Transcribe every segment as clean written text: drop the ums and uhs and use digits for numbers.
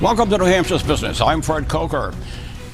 Welcome to New Hampshire's Business. I'm Fred Coker.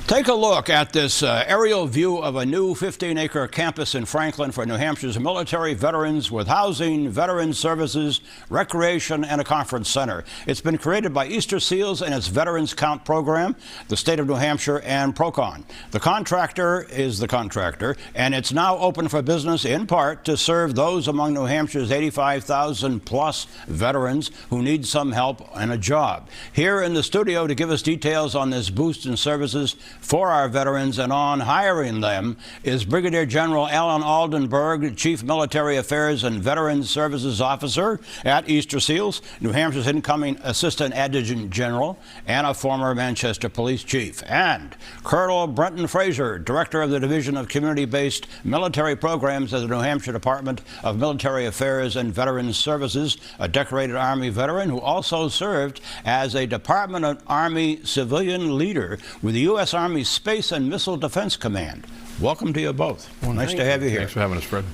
Take a look at this aerial view of a new 15-acre campus in Franklin for New Hampshire's military veterans with housing, veteran services, recreation, and a conference center. It's been created by Easter Seals and its Veterans Count program, the state of New Hampshire, and Procon. The contractor is the contractor, and it's now open for business in part to serve those among New Hampshire's 85,000 plus veterans who need some help and a job. Here in the studio to give us details on this boost in services for our veterans and on hiring them is Brigadier General Alan Aldenberg, Chief Military Affairs and Veterans Services Officer at Easter Seals, New Hampshire's incoming Assistant Adjutant General, and a former Manchester Police Chief, and Colonel Brenton Fraser, Director of the Division of Community-Based Military Programs at the New Hampshire Department of Military Affairs and Veterans Services, a decorated Army veteran who also served as a Department of Army civilian leader with the U.S. Army Space and Missile Defense Command. Welcome to you both. Well, nice to have you here. Thanks for having us, Fred.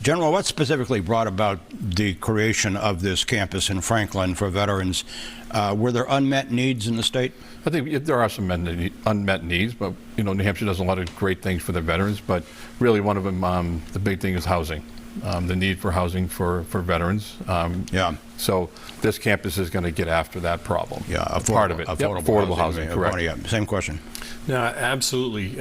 General, what specifically brought about the creation of this campus in Franklin for veterans? Were there unmet needs in the state? I think there are some unmet needs, but New Hampshire does a lot of great things for the veterans, but really one of them, the big thing is housing. The need for housing for veterans. So this campus is going to get after that problem. Yeah, part of it. Affordable housing, correct. Yeah, same question. No, absolutely.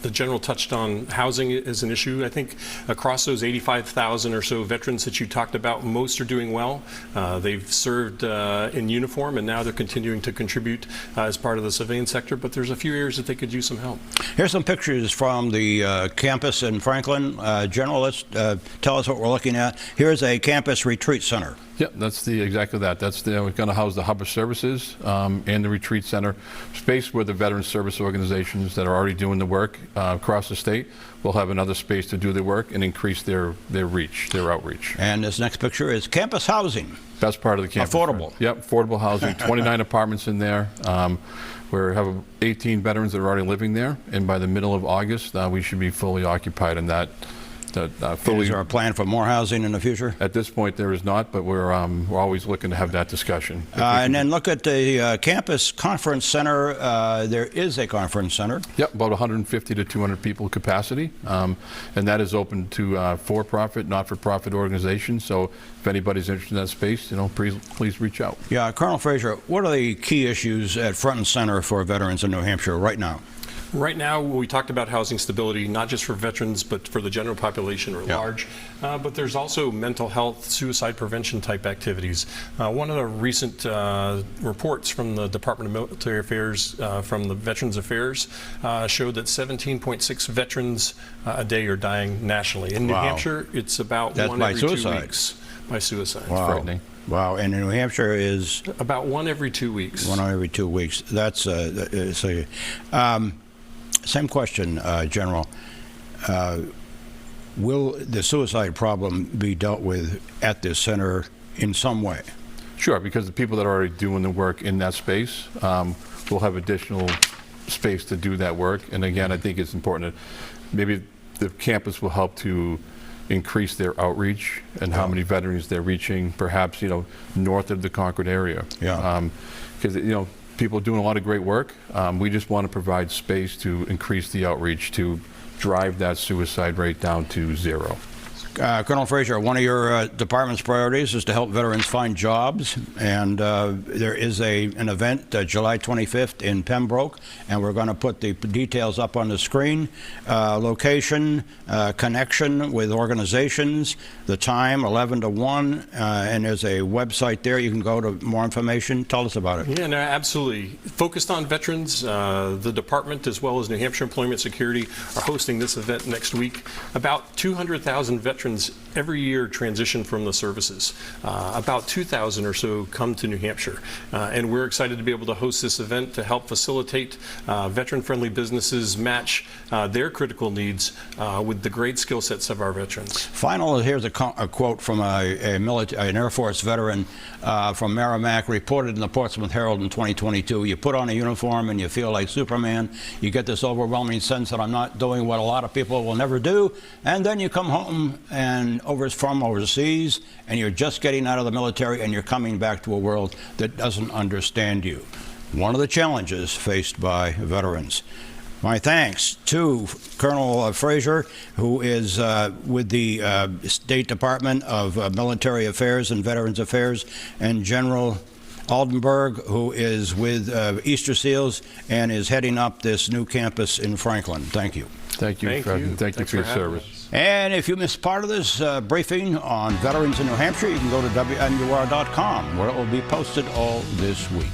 The General touched on housing as an issue. I think across those 85,000 or so veterans that you talked about, most are doing well. They've served in uniform, and now they're continuing to contribute as part of the civilian sector, but there's a few areas that they could use some help. Here's some pictures from the campus in Franklin. General, let's tell us what we're looking at. Here's a campus retreat center. Yep, that's exactly that. We're going to house the hub of services and the retreat center, space where the veteran service organizations that are already doing the work across the state will have another space to do their work and increase their reach, their outreach. And this next picture is campus housing. Best part of the campus. Affordable. Yep, affordable housing, 29 apartments in there. We have 18 veterans that are already living there, and by the middle of August, we should be fully occupied in that. Is there a plan for more housing in the future? At this point, there is not, but we're always looking to have that discussion. And then look at the campus conference center. There is a conference center. Yep, about 150 to 200 people capacity, and that is open to for-profit, not-for-profit organizations. So if anybody's interested in that space, please reach out. Yeah, Colonel Fraser, what are the key issues at front and center for veterans in New Hampshire right now? Right now, we talked about housing stability, not just for veterans, but for the general population at large. But there's also mental health, suicide prevention type activities. One of the recent reports from the Department of Military Affairs, from the Veterans Affairs, showed that 17.6 veterans a day are dying nationally. In New Hampshire, it's about one every 2 weeks by suicide. Wow. It's frightening. Wow, and in New Hampshire is? About one every 2 weeks. One every 2 weeks. That's same question, General. Will the suicide problem be dealt with at this center in some way? Sure, because the people that are already doing the work in that space will have additional space to do that work. And again, I think it's important that maybe the campus will help to increase their outreach and how many veterans they're reaching, perhaps, north of the Concord area. Yeah. Because, people are doing a lot of great work. We just want to provide space to increase the outreach to drive that suicide rate down to zero. Colonel Fraser, one of your department's priorities is to help veterans find jobs, and there is an event July 25th in Pembroke, and we're going to put the details up on the screen. Location, connection with organizations, the time 11 to 1, and there's a website there. You can go to more information. Tell us about it. Yeah, no, absolutely. Focused on veterans, the department as well as New Hampshire Employment Security are hosting this event next week. About 200,000 veterans every year transition from the services. About 2,000 or so come to New Hampshire. And we're excited to be able to host this event to help facilitate veteran-friendly businesses match their critical needs with the great skill sets of our veterans. Final, here's a quote from an Air Force veteran from Merrimack, reported in the Portsmouth Herald in 2022. You put on a uniform and you feel like Superman. You get this overwhelming sense that I'm not doing what a lot of people will never do. And then you come home and from overseas, and you're just getting out of the military and you're coming back to a world that doesn't understand you. One of the challenges faced by veterans. My thanks to Colonel Frazier, who is with the State Department of Military Affairs and Veterans Affairs, and General Aldenberg, who is with Easter Seals and is heading up this new campus in Franklin. Thank you. Thank you, President. Thank you Thanks for your having service. us. And if you missed part of this briefing on veterans in New Hampshire, you can go to WNUR.com, where it will be posted all this week.